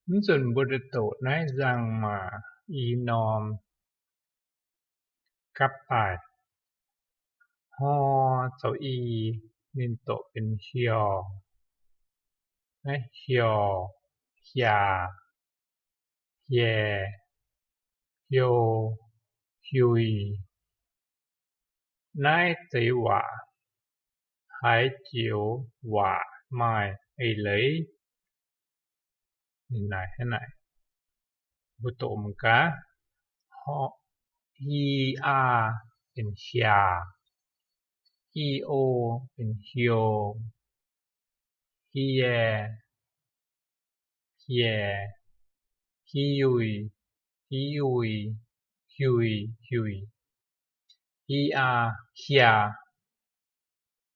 ứng dụng bồ đề tổ nói rằng mà y nòm cấp bài ho cháu y nên tổเป็นhiò nói hiò hià hiè hiô hiùi nói tế quả hải chiếu quả mai ấy lấy này thế này bồ tổ một cá ho hi a เป็นhià hi o เป็น hiô hi e แย่ฮิยุยฮิยุยฮุยฮุยฮีอาเฮีย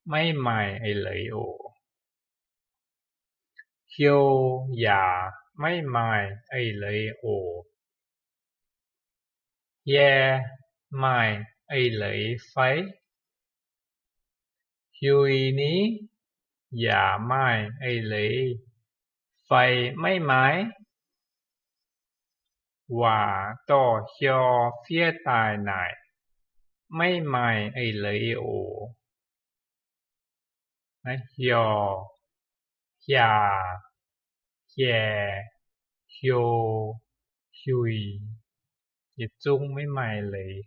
ไม่ไม่ไอเลยโอฮิโอยาไม่ไม่ไอเลยโอแย่ไม่ไอเลยไฟฮุยนี้อย่าไม่ไอเลยไฟไม่ไหม้ว่าต่อเฮียวเฟียตายไหนไม่ไม่ไอเลยโอนะเฮียวอย่าแย่ hiô hiùi Dịch chung mấy mày lì